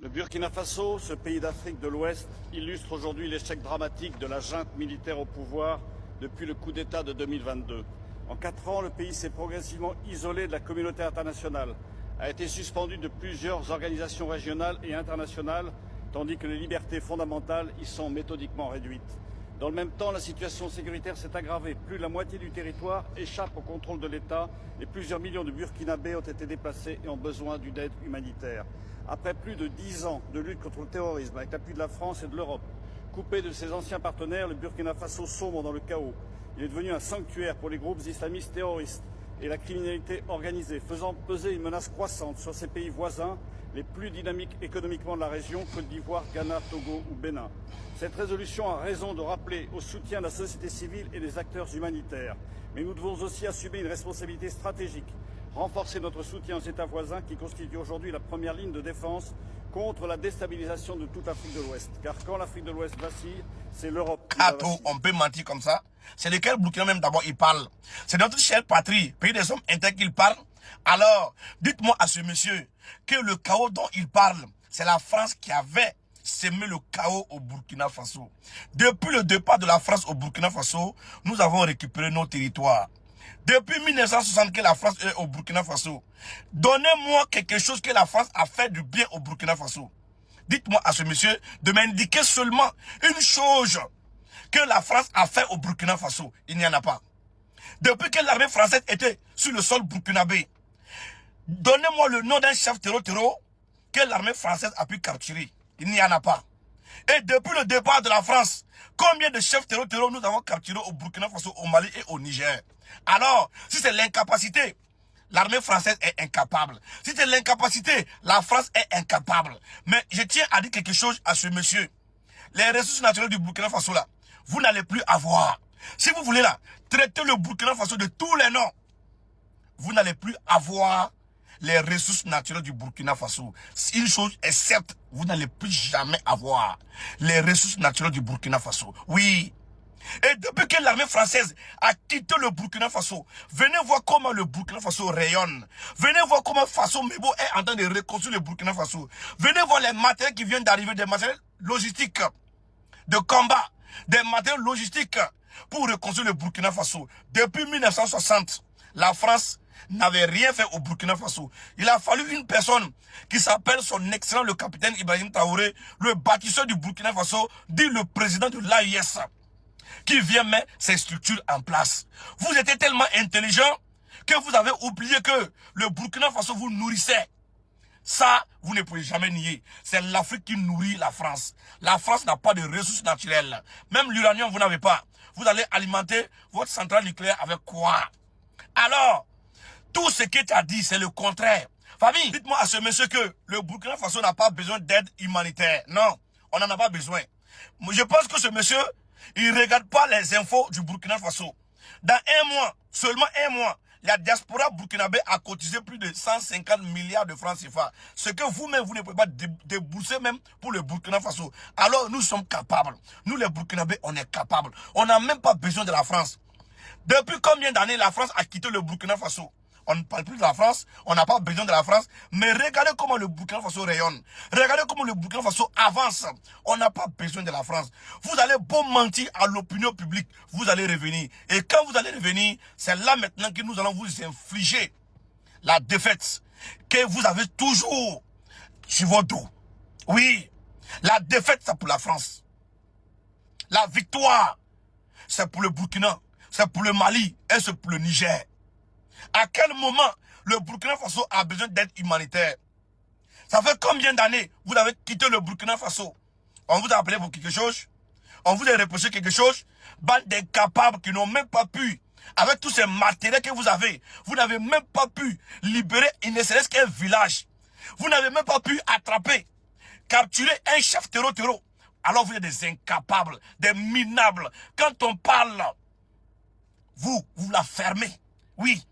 Le Burkina Faso, ce pays d'Afrique de l'Ouest, illustre aujourd'hui l'échec dramatique de la junte militaire au pouvoir depuis le coup d'État de 2022. En 4 ans, le pays s'est progressivement isolé de la communauté internationale, a été suspendu de plusieurs organisations régionales et internationales, tandis que les libertés fondamentales y sont méthodiquement réduites. Dans le même temps, la situation sécuritaire s'est aggravée. Plus de la moitié du territoire échappe au contrôle de l'État et plusieurs millions de Burkinabés ont été déplacés et ont besoin d'une aide humanitaire. Après plus de 10 ans de lutte contre le terrorisme, avec l'appui de la France et de l'Europe, coupé de ses anciens partenaires, le Burkina Faso sombre dans le chaos. Il est devenu un sanctuaire pour les groupes islamistes terroristes et la criminalité organisée, faisant peser une menace croissante sur ses pays voisins, les plus dynamiques économiquement de la région, Côte d'Ivoire, Ghana, Togo ou Bénin. Cette résolution a raison de rappeler au soutien de la société civile et des acteurs humanitaires. Mais nous devons aussi assumer une responsabilité stratégique, renforcer notre soutien aux États voisins qui constituent aujourd'hui la première ligne de défense contre la déstabilisation de toute l'Afrique de l'Ouest. Car quand l'Afrique de l'Ouest vacille, c'est l'Europe qui va vaciller. On peut mentir comme ça. C'est de quel Burkina même d'abord il parle? C'est notre chère patrie, pays des hommes intègres qu'il parle. Alors, dites-moi à ce monsieur que le chaos dont il parle, c'est la France qui avait sémé le chaos au Burkina Faso. Depuis le départ de la France au Burkina Faso, nous avons récupéré nos territoires. Depuis 1960 que la France est au Burkina Faso, donnez-moi quelque chose que la France a fait du bien au Burkina Faso. Dites-moi à ce monsieur de m'indiquer seulement une chose que la France a fait au Burkina Faso. Il n'y en a pas. Depuis que l'armée française était sur le sol burkinabé, donnez-moi le nom d'un chef terreau que l'armée française a pu capturer. Il n'y en a pas. Et depuis le départ de la France, combien de chefs terreau nous avons capturés au Burkina Faso, au Mali et au Niger? Alors, si c'est l'incapacité, l'armée française est incapable. Si c'est l'incapacité, la France est incapable. Mais je tiens à dire quelque chose à ce monsieur. Les ressources naturelles du Burkina Faso là, vous n'allez plus avoir. Si vous voulez là, traiter le Burkina Faso de tous les noms, vous n'allez plus avoir les ressources naturelles du Burkina Faso. Une chose est certes, vous n'allez plus jamais avoir les ressources naturelles du Burkina Faso. Oui. Et depuis que l'armée française a quitté le Burkina Faso, venez voir comment le Burkina Faso rayonne. Venez voir comment Faso Mebo est en train de reconstruire le Burkina Faso. Venez voir les matériels qui viennent d'arriver, des matériels logistiques de combat, des matériels logistiques pour reconstruire le Burkina Faso. Depuis 1960, la France n'avait rien fait au Burkina Faso. Il a fallu une personne qui s'appelle son excellent le capitaine Ibrahim Traoré, le bâtisseur du Burkina Faso, dit le président de l'AIS, qui vient mettre ces structures en place. Vous étiez tellement intelligent que vous avez oublié que le Burkina Faso vous nourrissait. Ça, vous ne pouvez jamais nier. C'est l'Afrique qui nourrit la France. La France n'a pas de ressources naturelles. Même l'uranium, vous n'avez pas. Vous allez alimenter votre centrale nucléaire avec quoi? Alors, tout ce que tu as dit, c'est le contraire. Famille, dites-moi à ce monsieur que le Burkina Faso n'a pas besoin d'aide humanitaire. Non, on n'en a pas besoin. Je pense que ce monsieur, il ne regarde pas les infos du Burkina Faso. Dans un mois, seulement un mois, la diaspora burkinabé a cotisé plus de 150 milliards de francs CFA. Ce que vous-même, vous ne pouvez pas débourser même pour le Burkina Faso. Alors nous sommes capables. Nous les Burkinabés, on est capables. On n'a même pas besoin de la France. Depuis combien d'années la France a quitté le Burkina Faso? On ne parle plus de la France, on n'a pas besoin de la France, mais regardez comment le Burkina Faso rayonne. Regardez comment le Burkina Faso avance. On n'a pas besoin de la France. Vous allez beau mentir à l'opinion publique, vous allez revenir. Et quand vous allez revenir, c'est là maintenant que nous allons vous infliger la défaite que vous avez toujours sur votre dos. Oui, la défaite c'est pour la France. La victoire, c'est pour le Burkina, c'est pour le Mali et c'est pour le Niger. À quel moment le Burkina Faso a besoin d'aide humanitaire? Ça fait combien d'années vous avez quitté le Burkina Faso? On vous a appelé pour quelque chose? On vous a reproché quelque chose? Bande d'incapables qui n'ont même pas pu, avec tous ces matériels que vous avez, vous n'avez même pas pu libérer ne serait-ce qu'un village. Vous n'avez même pas pu attraper, capturer un chef terreau. Alors vous êtes des incapables, des minables. Quand on parle, vous la fermez. Oui.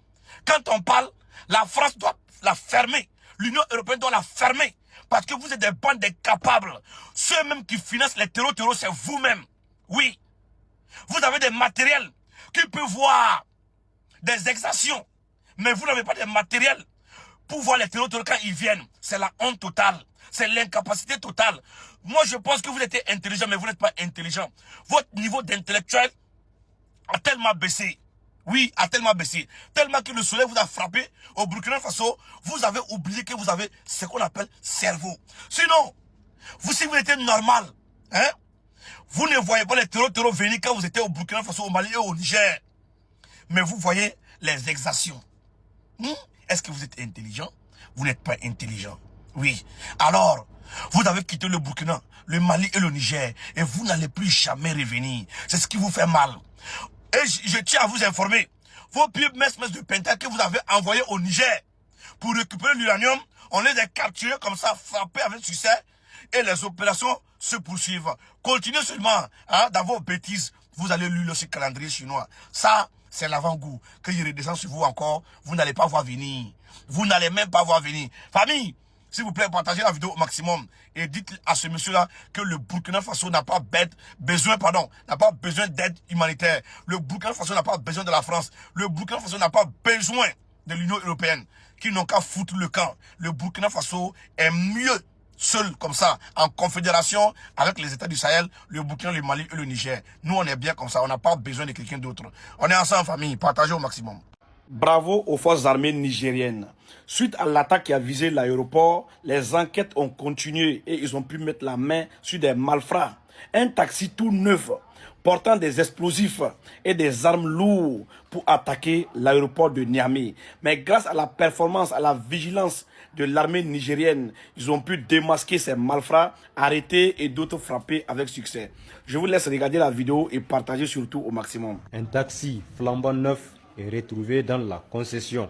Quand on parle, la France doit la fermer. L'Union européenne doit la fermer. Parce que vous êtes des bandes incapables. Ceux même qui financent les terreaux, c'est vous-même. Oui. Vous avez des matériels qui peuvent voir des exactions. Mais vous n'avez pas de matériel pour voir les terreaux quand ils viennent. C'est la honte totale. C'est l'incapacité totale. Moi, je pense que vous êtes intelligent, mais vous n'êtes pas intelligent. Votre niveau d'intellectuel a tellement baissé. Oui, a tellement baissé. Tellement que le soleil vous a frappé au Burkina Faso, vous avez oublié que vous avez ce qu'on appelle cerveau. Sinon, vous, si vous étiez normal, hein, vous ne voyez pas les terreaux venir quand vous étiez au Burkina Faso, au Mali et au Niger. Mais vous voyez les exactions. Est-ce que vous êtes intelligent? Vous n'êtes pas intelligent. Oui. Alors, vous avez quitté le Burkina, le Mali et le Niger. Et vous n'allez plus jamais revenir. C'est ce qui vous fait mal. Et je tiens à vous informer. Vos pieds messes de Penta que vous avez envoyés au Niger pour récupérer l'uranium, on les a capturés comme ça, frappés avec succès. Et les opérations se poursuivent. Continuez seulement dans vos bêtises. Vous allez lire le calendrier chinois. Ça, c'est l'avant-goût. Quand il redescend sur vous encore, vous n'allez pas voir venir. Vous n'allez même pas voir venir. Famille, s'il vous plaît, partagez la vidéo au maximum. Et dites à ce monsieur-là que le Burkina Faso n'a pas besoin d'aide humanitaire. Le Burkina Faso n'a pas besoin de la France. Le Burkina Faso n'a pas besoin de l'Union européenne. Qui n'ont qu'à foutre le camp. Le Burkina Faso est mieux seul comme ça, en confédération avec les États du Sahel, le Burkina, le Mali et le Niger. Nous, on est bien comme ça. On n'a pas besoin de quelqu'un d'autre. On est ensemble en famille. Partagez au maximum. Bravo aux forces armées nigériennes. Suite à l'attaque qui a visé l'aéroport, les enquêtes ont continué et ils ont pu mettre la main sur des malfrats. Un taxi tout neuf portant des explosifs et des armes lourdes pour attaquer l'aéroport de Niamey. Mais grâce à la performance, à la vigilance de l'armée nigérienne, ils ont pu démasquer ces malfrats, arrêter et d'autres frapper avec succès. Je vous laisse regarder la vidéo et partager surtout au maximum. Un taxi flambant neuf est retrouvé dans la concession.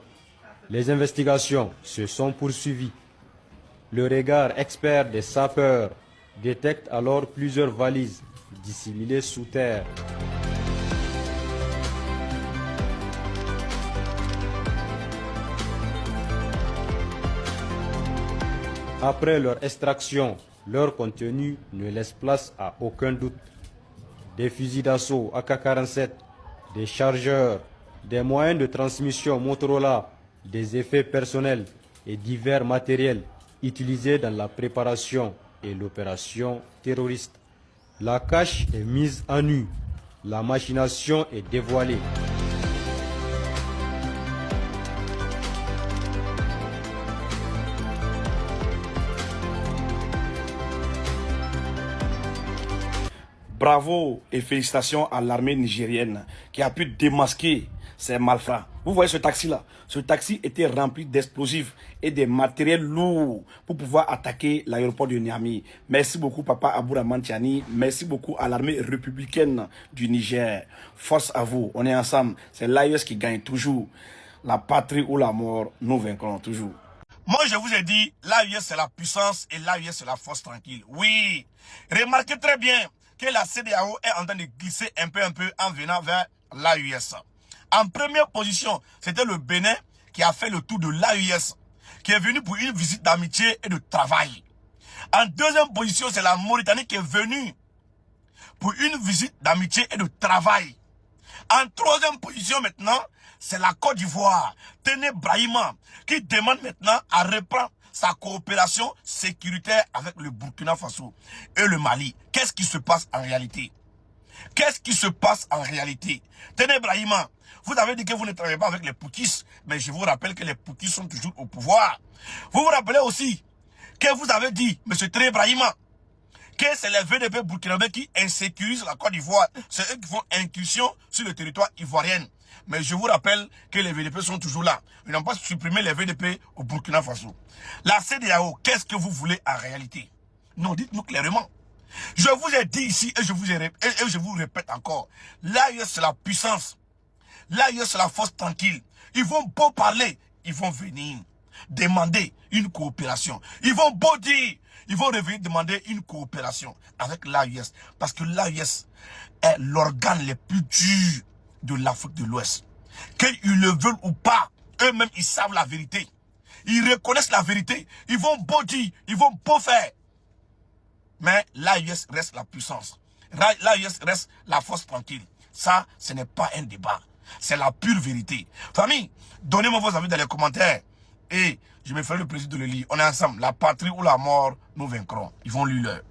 Les investigations se sont poursuivies. Le regard expert des sapeurs détecte alors plusieurs valises dissimulées sous terre. Après leur extraction, leur contenu ne laisse place à aucun doute. Des fusils d'assaut AK-47, des chargeurs, des moyens de transmission Motorola, des effets personnels et divers matériels utilisés dans la préparation et l'opération terroriste. La cache est mise à nu. La machination est dévoilée. Bravo et félicitations à l'armée nigérienne qui a pu démasquer ces malfrats. Vous voyez ce taxi-là? Ce taxi était rempli d'explosifs et des matériels lourds pour pouvoir attaquer l'aéroport de Niamey. Merci beaucoup Papa Abouraman Tiani. Merci beaucoup à l'armée républicaine du Niger. Force à vous, on est ensemble. C'est l'AES qui gagne toujours. La patrie ou la mort, nous vaincrons toujours. Moi, je vous ai dit, l'AES c'est la puissance et l'AES c'est la force tranquille. Oui, remarquez très bien que la CEDEAO est en train de glisser un peu en venant vers l'AES. En première position, c'était le Bénin qui a fait le tour de l'AES, qui est venu pour une visite d'amitié et de travail. En deuxième position, c'est la Mauritanie qui est venue pour une visite d'amitié et de travail. En troisième position maintenant, c'est la Côte d'Ivoire, Téné Brahima, qui demande maintenant à reprendre sa coopération sécuritaire avec le Burkina Faso et le Mali. Qu'est-ce qui se passe en réalité? Qu'est-ce qui se passe en réalité? Téné Brahima, vous avez dit que vous ne travaillez pas avec les Poutis, mais je vous rappelle que les Poutis sont toujours au pouvoir. Vous vous rappelez aussi que vous avez dit, M. Téné Brahima, que c'est les VDP burkinabés qui insécurisent la Côte d'Ivoire. C'est eux qui font incursion sur le territoire ivoirien. Mais je vous rappelle que les VDP sont toujours là. Ils n'ont pas supprimé les VDP au Burkina Faso. La CEDEAO, qu'est-ce que vous voulez en réalité? Non, dites-nous clairement. Je vous ai dit ici et je vous répète encore. l'AES c'est la puissance. l'AES c'est la force tranquille. Ils vont beau parler, ils vont venir demander une coopération. Ils vont beau dire, ils vont revenir demander une coopération avec l'AES. Parce que l'AES est l'organe le plus dur de l'Afrique de l'Ouest. Qu'ils le veulent ou pas, eux-mêmes ils savent la vérité. Ils reconnaissent la vérité. Ils vont beau dire, ils vont beau faire. Mais l'AES reste la puissance. L'AES reste la force tranquille. Ça, ce n'est pas un débat. C'est la pure vérité. Famille, donnez-moi vos avis dans les commentaires. Et je me ferai le plaisir de le lire. On est ensemble. La patrie ou la mort, nous vaincrons. Ils vont lire leur.